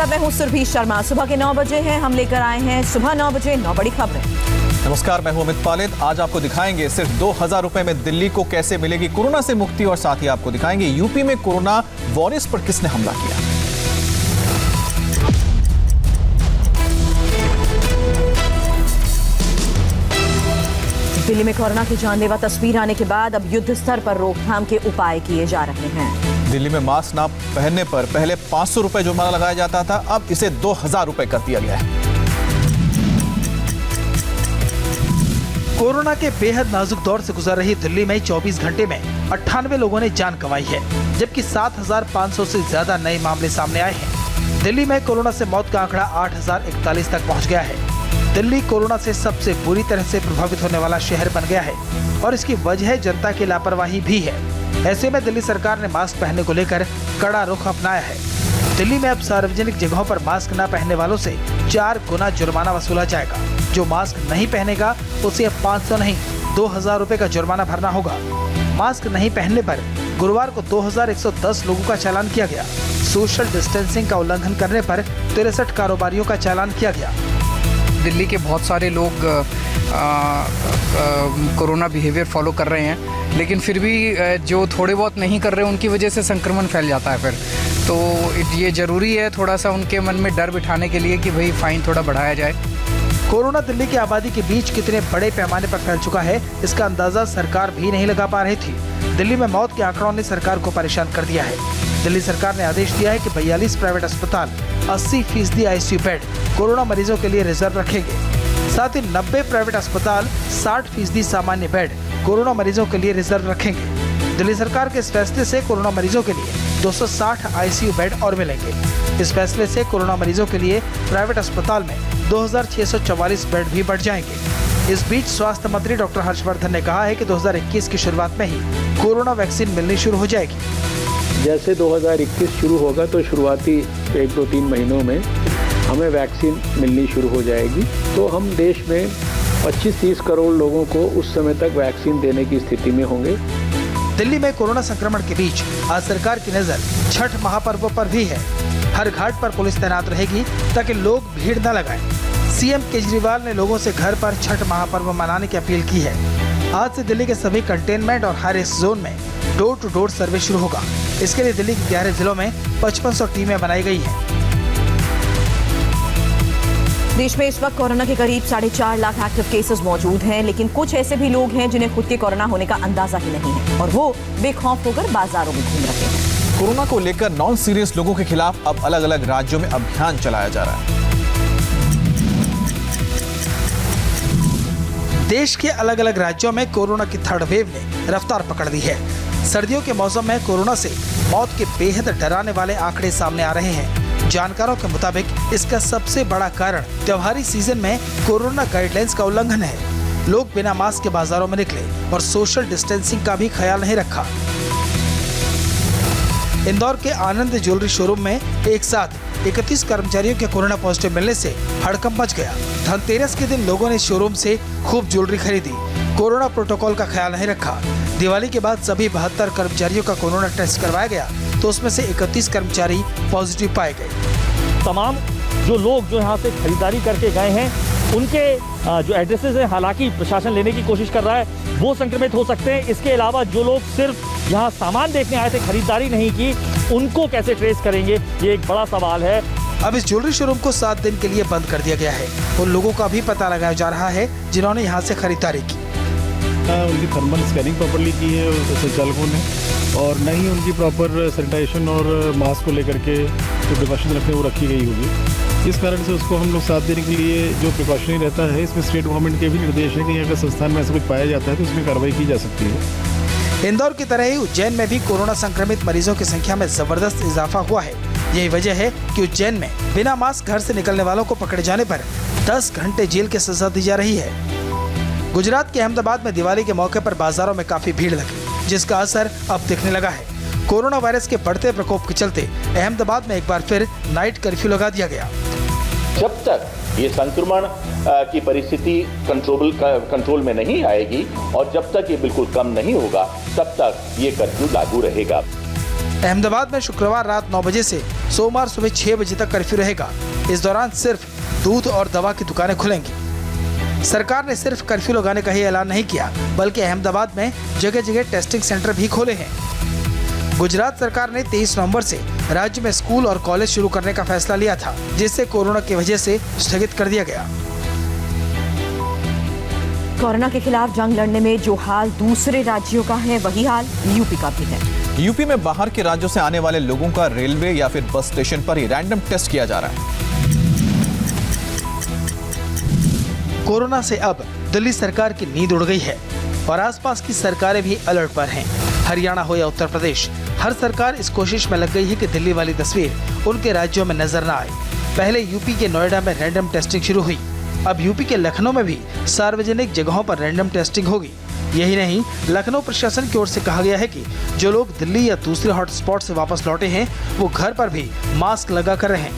नमस्कार, मैं हूं सुरभि शर्मा। सुबह के 9 बजे हैं, हम लेकर आए हैं सुबह 9 बजे 9 बड़ी खबरें। नमस्कार, मैं हूं अमित पालित। आज आपको दिखाएंगे सिर्फ 2000 रुपए में दिल्ली को कैसे मिलेगी कोरोना से मुक्ति, और साथ ही आपको दिखाएंगे यूपी में कोरोना वॉरियर्स पर किसने हमला किया। दिल्ली में कोरोना की जानलेवा तस्वीर आने के बाद अब युद्ध स्तर पर रोकथाम के उपाय किए जा रहे हैं। दिल्ली में मास्क न पहनने पर पहले 500 रुपए जुर्माना लगाया जाता था, अब इसे 2000 रुपए कर दिया गया है। कोरोना के बेहद नाजुक दौर से गुजर रही दिल्ली में 24 घंटे में 98 लोगों ने जान गंवाई है, जबकि 7500 से ज्यादा नए मामले सामने आए हैं। दिल्ली में कोरोना से मौत का आंकड़ा 8041 तक पहुंच गया है। दिल्ली कोरोना से सबसे बुरी तरह से प्रभावित होने वाला शहर बन गया है और इसकी वजह जनता की लापरवाही भी है। ऐसे में दिल्ली सरकार ने मास्क पहनने को लेकर कड़ा रुख अपनाया है। दिल्ली में अब सार्वजनिक जगहों पर मास्क न पहनने वालों से 4 गुना जुर्माना वसूला जाएगा। जो मास्क नहीं पहनेगा उसे अब 500 नहीं 2000 रुपए का जुर्माना भरना होगा। मास्क नहीं पहनने पर गुरुवार को 2110 लोगों का चालान किया गया। सोशल डिस्टेंसिंग का उल्लंघन करने पर 63 कारोबारियों का चालान किया गया। दिल्ली के बहुत सारे लोग कोरोना बिहेवियर फॉलो कर रहे हैं, लेकिन फिर भी जो थोड़े बहुत नहीं कर रहे हैं उनकी वजह से संक्रमण फैल जाता है फिर। तो ये ज़रूरी है थोड़ा सा उनके मन में डर बिठाने के लिए कि भाई फाइन थोड़ा बढ़ाया जाए। कोरोना दिल्ली की आबादी के बीच कितने बड़े पैमाने पर फैल चुका है, इसका अंदाजा सरकार भी नहीं लगा पा रही थी। दिल्ली में मौत के आंकड़ों ने सरकार को परेशान कर दिया है। दिल्ली सरकार ने आदेश दिया है कि 42 प्राइवेट अस्पताल 80% ICU बेड कोरोना मरीजों के लिए रिजर्व रखेंगे। साथ ही 90 प्राइवेट अस्पताल 60% सामान्य बेड कोरोना मरीजों के लिए रिजर्व रखेंगे। दिल्ली सरकार के इस फैसले से कोरोना मरीजों के लिए 260 ICU बेड और मिलेंगे। इस फैसले से कोरोना मरीजों के लिए प्राइवेट अस्पताल में 2644 बेड भी बढ़ जाएंगे। इस बीच स्वास्थ्य मंत्री डॉक्टर हर्षवर्धन ने कहा है कि 2021 की शुरुआत में ही कोरोना वैक्सीन मिलनी शुरू हो जाएगी। जैसे 2021 शुरू होगा तो शुरुआती 1-2-3 महीनों में हमें वैक्सीन मिलनी शुरू हो जाएगी। तो हम देश में 25-30 करोड़ लोगों को उस समय तक वैक्सीन देने की स्थिति में होंगे। दिल्ली में कोरोना संक्रमण के बीच आज सरकार की नजर छठ महापर्व पर भी है। हर घाट पर पुलिस तैनात रहेगी ताकि लोग भीड़ न लगाएं। सीएम केजरीवाल ने लोगों से घर पर छठ महापर्व मनाने की अपील की है। आज से दिल्ली के सभी कंटेनमेंट और हाई रिस्क जोन में डोर टू डोर सर्वे शुरू होगा। इसके लिए दिल्ली के 11 जिलों में 5500 टीमें बनाई गई हैं। देश में इस वक्त कोरोना के करीब 4.5 लाख एक्टिव केसेस मौजूद हैं, लेकिन कुछ ऐसे भी लोग हैं जिन्हें खुद के कोरोना होने का अंदाजा ही नहीं है और वो बेखौफ होकर बाजारों में घूम रहे हैं। कोरोना को लेकर नॉन सीरियस लोगों के खिलाफ अब अलग अलग राज्यों में अभियान चलाया जा रहा है। देश के अलग अलग राज्यों में कोरोना की थर्ड वेव ने रफ्तार पकड़ ली है। सर्दियों के मौसम में कोरोना से मौत के बेहद डराने वाले आंकड़े सामने आ रहे हैं। जानकारों के मुताबिक इसका सबसे बड़ा कारण त्योहारी सीजन में कोरोना गाइडलाइंस का उल्लंघन है। लोग बिना मास्क के बाजारों में निकले और सोशल डिस्टेंसिंग का भी ख्याल नहीं रखा। इंदौर के आनंद ज्वेलरी शोरूम में एक साथ 31 कर्मचारियों के कोरोना पॉजिटिव मिलने से हड़कंप मच गया। धनतेरस के दिन लोगों ने शोरूम से खूब ज्वेलरी खरीदी, कोरोना प्रोटोकॉल का ख्याल नहीं रखा। दिवाली के बाद सभी 72 कर्मचारियों का कोरोना टेस्ट करवाया गया तो उसमें से 31 कर्मचारी पॉजिटिव पाए गए। तमाम जो लोग जो यहाँ से खरीदारी करके गए हैं उनके जो एड्रेसेस हैं, हालांकि प्रशासन लेने की कोशिश कर रहा है, वो संक्रमित हो सकते हैं। इसके अलावा जो लोग सिर्फ यहाँ सामान देखने आए थे, खरीदारी नहीं की, उनको कैसे ट्रेस करेंगे, ये एक बड़ा सवाल है। अब इस ज्वेलरी शोरूम को 7 दिन के लिए बंद कर दिया गया है। उन लोगों का भी पता लगाया जा रहा है जिन्होंने यहाँ से खरीदारी की। उनकी थर्मल स्कैनिंग प्रॉपर्ली की है संचालकों ने, और न ही उनकी प्रॉपर सैनिटाइजेशन और मास्क को लेकर के जो प्रिकॉशन रखने वो रखी गई होगी। इस कारण से उसको हम लोग 7 दिन के लिए जो प्रिकॉशनरी रहता है, इसमें स्टेट गवर्नमेंट के भी निर्देश है कि अगर संस्थान में ऐसा कुछ पाया जाता है तो उसमें कार्रवाई की जा सकती है। इंदौर की तरह ही उज्जैन में भी कोरोना संक्रमित मरीजों की संख्या में जबरदस्त इजाफा हुआ है। यही वजह है कि उज्जैन में बिना मास्क घर से निकलने वालों को पकड़े जाने पर 10 घंटे जेल की सजा दी जा रही है। गुजरात के अहमदाबाद में दिवाली के मौके पर बाजारों में काफी भीड़ लगी, जिसका असर अब दिखने लगा है। कोरोना वायरस के बढ़ते प्रकोप के चलते अहमदाबाद में एक बार फिर नाइट कर्फ्यू लगा दिया गया। जब तक ये संक्रमण की परिस्थिति कंट्रोल में नहीं आएगी और जब तक ये बिल्कुल कम नहीं होगा, तब तक ये कर्फ्यू लागू रहेगा। अहमदाबाद में शुक्रवार रात 9 बजे से सोमवार सुबह 6 बजे तक कर्फ्यू रहेगा। इस दौरान सिर्फ दूध और दवा की दुकानें खुलेंगी। सरकार ने सिर्फ कर्फ्यू लगाने का ही ऐलान नहीं किया, बल्कि अहमदाबाद में जगह जगह टेस्टिंग सेंटर भी खोले हैं। गुजरात सरकार ने 23 नवंबर से राज्य में स्कूल और कॉलेज शुरू करने का फैसला लिया था, जिसे कोरोना की वजह से स्थगित कर दिया गया। कोरोना के खिलाफ जंग लड़ने में जो हाल दूसरे राज्यों का है, वही हाल यूपी का भी है। यूपी में बाहर के राज्यों से आने वाले लोगों का रेलवे या फिर बस स्टेशन पर ही रैंडम टेस्ट किया जा रहा है। कोरोना से अब दिल्ली सरकार की नींद उड़ गई है और आसपास की सरकारें भी अलर्ट पर हैं। हरियाणा हो या उत्तर प्रदेश, हर सरकार इस कोशिश में लग गई है कि दिल्ली वाली तस्वीर उनके राज्यों में नजर न आए। पहले यूपी के नोएडा में रैंडम टेस्टिंग शुरू हुई, अब यूपी के लखनऊ में भी सार्वजनिक जगहों पर रैंडम टेस्टिंग होगी। यही नहीं, लखनऊ प्रशासन की ओर से कहा गया है कि जो लोग दिल्ली या दूसरे हॉटस्पॉट से वापस लौटे हैं, वो घर पर भी मास्क लगा कर रहें।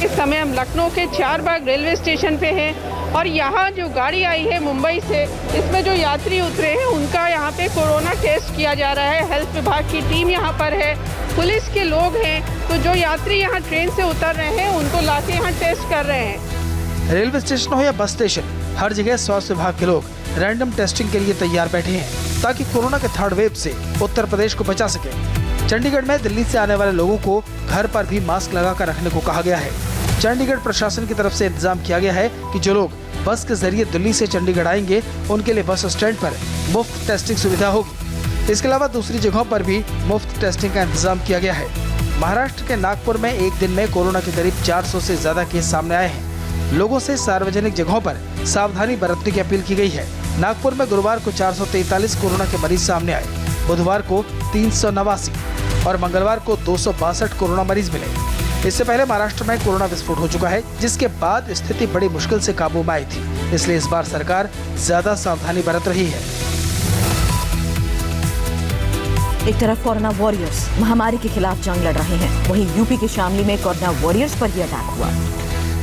इस समय हम लखनऊ के चारबाग रेलवे स्टेशन पे हैं और यहाँ जो गाड़ी आई है मुंबई से, इसमें जो यात्री उतरे हैं उनका यहाँ पे कोरोना टेस्ट किया जा रहा है। हेल्थ विभाग की टीम यहाँ पर है, पुलिस के लोग हैं, तो जो यात्री यहाँ ट्रेन से उतर रहे हैं उनको लाके यहाँ टेस्ट कर रहे हैं। रेलवे स्टेशन हो या बस स्टेशन, हर जगह स्वास्थ्य विभाग के लोग रैंडम टेस्टिंग के लिए तैयार बैठे हैं, ताकि कोरोना के थर्ड वेव से उत्तर प्रदेश को बचा सके। चंडीगढ़ में दिल्ली से आने वाले लोगों को घर पर भी मास्क लगाकर रखने को कहा गया है। चंडीगढ़ प्रशासन की तरफ से इंतजाम किया गया है कि जो लोग बस के जरिए दिल्ली से चंडीगढ़ आएंगे, उनके लिए बस स्टैंड पर मुफ्त टेस्टिंग सुविधा होगी। इसके अलावा दूसरी जगहों पर भी मुफ्त टेस्टिंग का इंतजाम किया गया है। महाराष्ट्र के नागपुर में एक दिन में कोरोना के करीब 400 से ज्यादा केस सामने आए हैं। लोगों से सार्वजनिक जगहों पर सावधानी बरतने की अपील की गई है। नागपुर में गुरुवार को 443 कोरोना के मरीज सामने आए, बुधवार को 389 और मंगलवार को 262 कोरोना मरीज मिले। इससे पहले महाराष्ट्र में कोरोना विस्फोट हो चुका है, जिसके बाद स्थिति बड़ी मुश्किल से काबू में आई थी। इसलिए इस बार सरकार ज्यादा सावधानी बरत रही है। एक तरफ कोरोना वॉरियर्स महामारी के खिलाफ जंग लड़ रहे हैं, वहीं यूपी के शामली में कोरोना वॉरियर्स पर ही अटैक हुआ।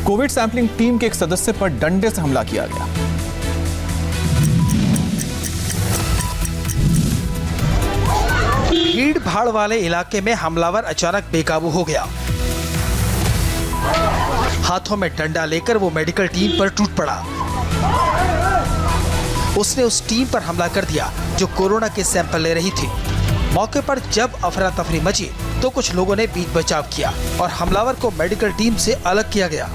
कोविड सैंपलिंग टीम के एक सदस्य पर डंडे से हमला किया गया। भीड़ भाड़ वाले इलाके में हमलावर अचानक बेकाबू हो गया। हाथों में डंडा लेकर वो मेडिकल टीम पर टूट पड़ा। उसने उस टीम पर हमला कर दिया जो कोरोना के सैंपल ले रही थी। मौके पर जब अफरा तफरी मची तो कुछ लोगों ने बीच बचाव किया और हमलावर को मेडिकल टीम से अलग किया गया।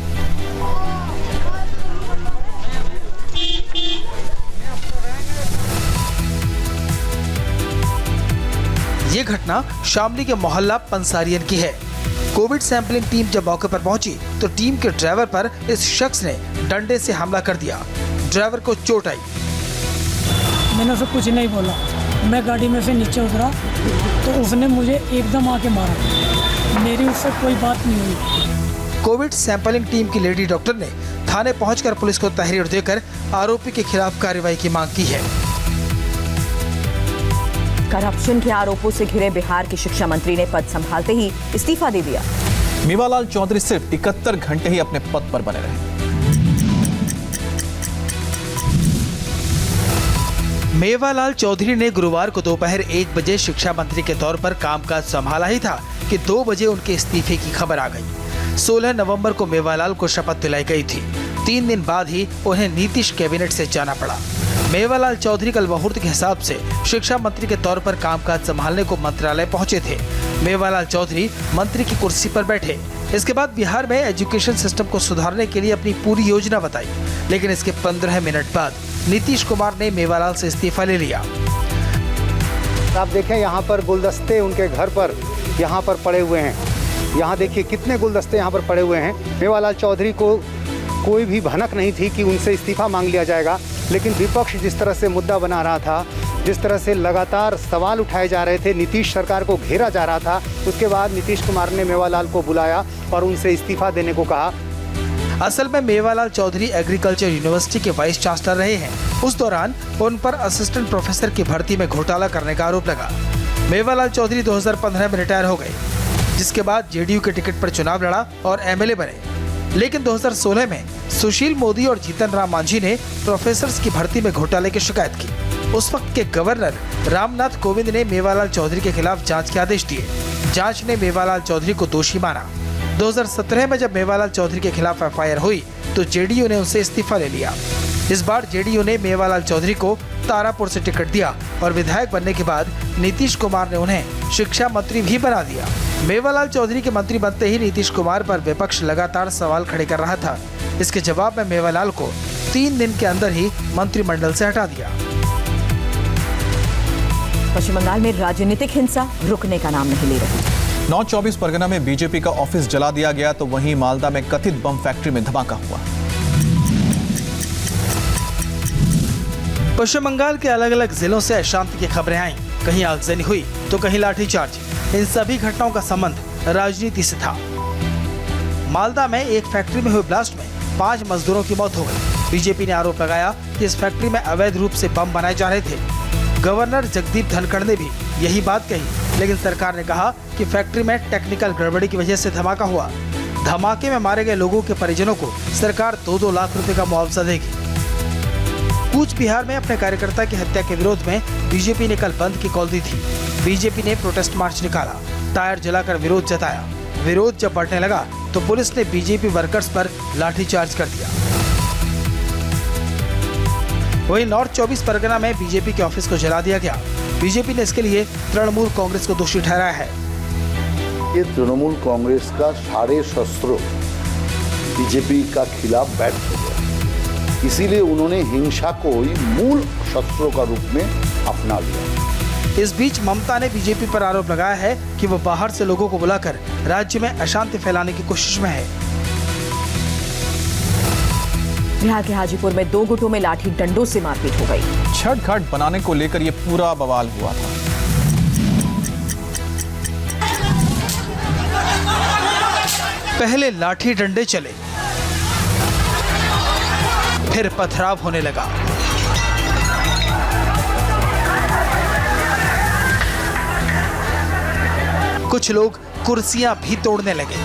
ये घटना शामली के मोहल्ला पंसारियन की है। कोविड सैंपलिंग टीम जब मौके पर पहुंची तो टीम के ड्राइवर पर इस शख्स ने डंडे से हमला कर दिया। ड्राइवर को चोट आई। मैंने उसे कुछ नहीं बोला, मैं गाड़ी में से नीचे उतरा तो उसने मुझे एकदम आके मारा। मेरी उससे कोई बात नहीं हुई। कोविड सैंपलिंग टीम की लेडी डॉक्टर ने थाने पहुंचकर पुलिस को तहरीर देकर आरोपी के खिलाफ कार्रवाई की मांग की है। करप्शन के आरोपों से घिरे बिहार के शिक्षा मंत्री ने पद संभालते ही इस्तीफा दे दिया। मेवालाल चौधरी सिर्फ 71 घंटे ही अपने पद पर बने रहे। मेवालाल चौधरी ने गुरुवार को दोपहर 1 बजे शिक्षा मंत्री के तौर पर कामकाज संभाला ही था कि 2 बजे उनके इस्तीफे की खबर आ गई। 16 नवंबर को मेवालाल को शपथ दिलाई गई थी। 3 दिन बाद ही उन्हें नीतीश कैबिनेट से जाना पड़ा। मेवालाल चौधरी कल मुहूर्त के हिसाब से शिक्षा मंत्री के तौर पर कामकाज संभालने को मंत्रालय पहुंचे थे। मेवालाल चौधरी मंत्री की कुर्सी पर बैठे। इसके बाद बिहार में एजुकेशन सिस्टम को सुधारने के लिए अपनी पूरी योजना बताई, लेकिन इसके 15 मिनट बाद नीतीश कुमार ने मेवालाल से इस्तीफा ले लिया। आप देखें यहाँ पर गुलदस्ते उनके घर पर यहाँ पर पड़े हुए हैं। यहाँ देखिए कितने गुलदस्ते यहाँ पर पड़े हुए हैं। मेवालाल चौधरी को कोई भी भनक नहीं थी कि उनसे इस्तीफा मांग लिया जाएगा, लेकिन विपक्ष जिस तरह से मुद्दा बना रहा था, जिस तरह से लगातार सवाल उठाए जा रहे थे, नीतीश सरकार को घेरा जा रहा था, उसके बाद नीतीश कुमार ने मेवालाल को बुलाया और उनसे इस्तीफा देने को कहा। असल में मेवालाल चौधरी एग्रीकल्चर यूनिवर्सिटी के वाइस चांसलर रहे हैं। उस दौरान उन पर असिस्टेंट प्रोफेसर की भर्ती में घोटाला करने का आरोप लगा। मेवालाल चौधरी 2015 में रिटायर हो गए, जिसके बाद जेडीयू के टिकट पर चुनाव लड़ा और एमएलए बने। लेकिन 2016 में सुशील मोदी और जीतन राम मांझी ने प्रोफेसर्स की भर्ती में घोटाले की शिकायत की। उस वक्त के गवर्नर रामनाथ कोविंद ने मेवालाल चौधरी के खिलाफ जांच के आदेश दिए। जांच ने मेवालाल चौधरी को दोषी माना। 2017 में जब मेवालाल चौधरी के खिलाफ एफआईआर हुई तो जेडीयू ने उनसे इस्तीफा ले लिया। इस बार जेडीयू ने मेवालाल चौधरी को तारापुर से टिकट दिया और विधायक बनने के बाद नीतीश कुमार ने उन्हें शिक्षा मंत्री भी बना दिया। मेवालाल चौधरी के मंत्री बनते ही नीतीश कुमार पर विपक्ष लगातार सवाल खड़े कर रहा था। इसके जवाब में मेवालाल को 3 दिन के अंदर ही मंत्रिमंडल से हटा दिया। पश्चिम बंगाल में राजनीतिक हिंसा रुकने का नाम नहीं ले रही। नॉर्थ 24 परगना में बीजेपी का ऑफिस जला दिया गया तो वहीं मालदा में कथित बम फैक्ट्री में धमाका हुआ। पश्चिम बंगाल के अलग अलग जिलों से अशांति की खबरें आईं। कहीं आगजनी हुई तो कहीं लाठीचार्ज। इन सभी घटनाओं का संबंध राजनीति से था। मालदा में एक फैक्ट्री में हुए ब्लास्ट में 5 मजदूरों की मौत हो गई। बीजेपी ने आरोप लगाया कि इस फैक्ट्री में अवैध रूप से बम बनाए जा रहे थे। गवर्नर जगदीप धनखड़ ने भी यही बात कही, लेकिन सरकार ने कहा कि फैक्ट्री में टेक्निकल गड़बड़ी की वजह से धमाका हुआ। धमाके में मारे गए लोगों के परिजनों को सरकार 2-2 लाख रुपए का मुआवजा देगी। कूच बिहार में अपने कार्यकर्ता की हत्या के विरोध में बीजेपी ने कल बंद की कॉल दी थी। बीजेपी ने प्रोटेस्ट मार्च निकाला, टायर जलाकर विरोध जताया। विरोध जब बढ़ने लगा तो पुलिस ने बीजेपी वर्कर्स पर लाठीचार्ज कर दिया। वहीं नॉर्थ 24 परगना में बीजेपी के ऑफिस को जला दिया गया। बीजेपी ने इसके लिए तृणमूल कांग्रेस को दोषी ठहराया है। ये तृणमूल कांग्रेस का सारे शस्त्रों बीजेपी का खिलाफ बैठ हो गया, इसीलिए उन्होंने हिंसा को ही मूल शस्त्रों का रूप में अपना लिया। इस बीच ममता ने बीजेपी पर आरोप लगाया है कि वो बाहर से लोगों को बुलाकर राज्य में अशांति फैलाने की कोशिश में है। बिहार के हाजीपुर में 2 गुटों में लाठी डंडों से मारपीट हो गई। छठ घाट बनाने को लेकर ये पूरा बवाल हुआ था। पहले लाठी डंडे चले, फिर पथराव होने लगा। कुछ लोग कुर्सियां भी तोड़ने लगे।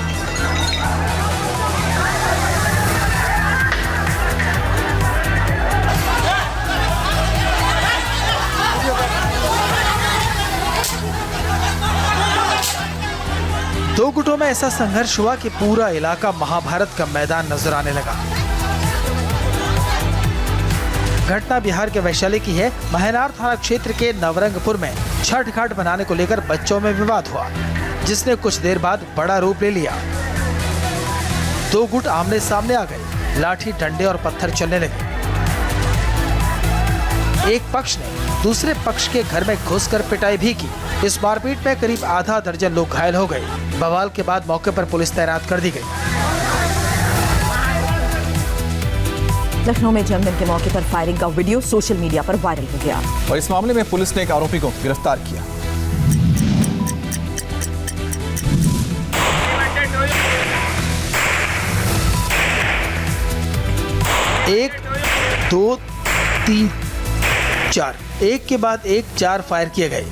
दो गुटों में ऐसा संघर्ष हुआ कि पूरा इलाका महाभारत का मैदान नजर आने लगा। घटना बिहार के वैशाली की है। महनार थाना क्षेत्र के नवरंगपुर में छठ घाट बनाने को लेकर बच्चों में विवाद हुआ, जिसने कुछ देर बाद बड़ा रूप ले लिया। 2 गुट आमने सामने आ गए, लाठी डंडे और पत्थर चलने लगे। एक पक्ष ने दूसरे पक्ष के घर में घुसकर पिटाई भी की। इस मारपीट में करीब आधा दर्जन लोग घायल हो गए। बवाल के बाद मौके पर पुलिस तैनात कर दी गई। लखनऊ में जन्मदिन के मौके पर फायरिंग का वीडियो सोशल मीडिया पर वायरल हो गया और इस मामले में पुलिस ने एक आरोपी को गिरफ्तार किया। एक, 2, 3, 4, एक के बाद एक 4 फायर किए गए।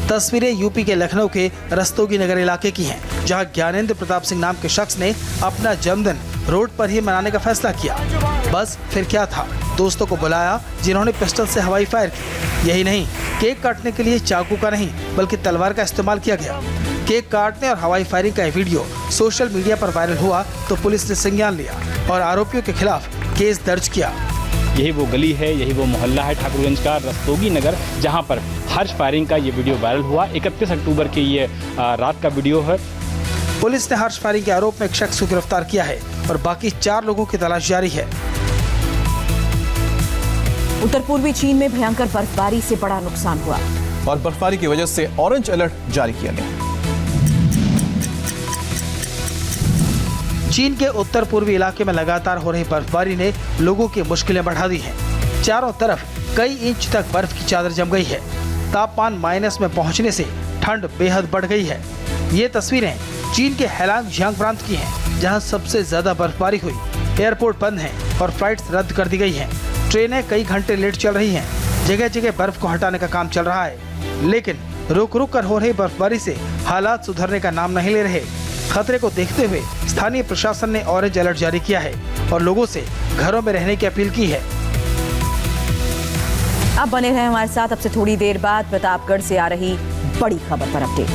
तस्वीरें यूपी के लखनऊ के रस्तोगी नगर इलाके की हैं, जहां ज्ञानेंद्र प्रताप सिंह नाम के शख्स ने अपना जन्मदिन रोड पर ही मनाने का फैसला किया। बस फिर क्या था, दोस्तों को बुलाया जिन्होंने पिस्टल से हवाई फायर की। यही नहीं, केक काटने के लिए चाकू का नहीं बल्कि तलवार का इस्तेमाल किया गया। केक काटने और हवाई फायरिंग का वीडियो सोशल मीडिया पर वायरल हुआ तो पुलिस ने संज्ञान लिया और आरोपियों के खिलाफ केस दर्ज किया। यही वो गली है, यही वो मोहल्ला है ठाकुरगंज का रस्तोगी नगर, जहां पर हर्ष फायरिंग का ये वीडियो वायरल हुआ। 31 अक्टूबर के ये रात का वीडियो है। पुलिस ने हर्ष फायरिंग के आरोप में एक शख्स को गिरफ्तार किया है और बाकी 4 लोगों की तलाश जारी है। उत्तर पूर्वी चीन में भयंकर बर्फबारी से बड़ा नुकसान हुआ और बर्फबारी की वजह से ऑरेंज अलर्ट जारी किया गया। चीन के उत्तर पूर्वी इलाके में लगातार हो रही बर्फबारी ने लोगों की मुश्किलें बढ़ा दी हैं। चारों तरफ कई इंच तक बर्फ की चादर जम गई है। तापमान माइनस में पहुंचने से ठंड बेहद बढ़ गई है। ये तस्वीरें चीन के हैलांग झियांग प्रांत की हैं, जहां सबसे ज्यादा बर्फबारी हुई। एयरपोर्ट बंद हैं और फ्लाइट्स रद्द कर दी गई हैं। ट्रेनें कई घंटे लेट चल रही हैं। जगह जगह बर्फ को हटाने का काम चल रहा है, लेकिन रुक रुक कर हो रही बर्फबारी से हालात सुधरने का नाम नहीं ले रहे। खतरे को देखते हुए स्थानीय प्रशासन ने ऑरेंज अलर्ट जारी किया है और लोगों से घरों में रहने की अपील की है। अब बने रहे हमारे साथ। अब से थोड़ी देर बाद प्रतापगढ़ से आ रही बड़ी खबर पर अपडेट।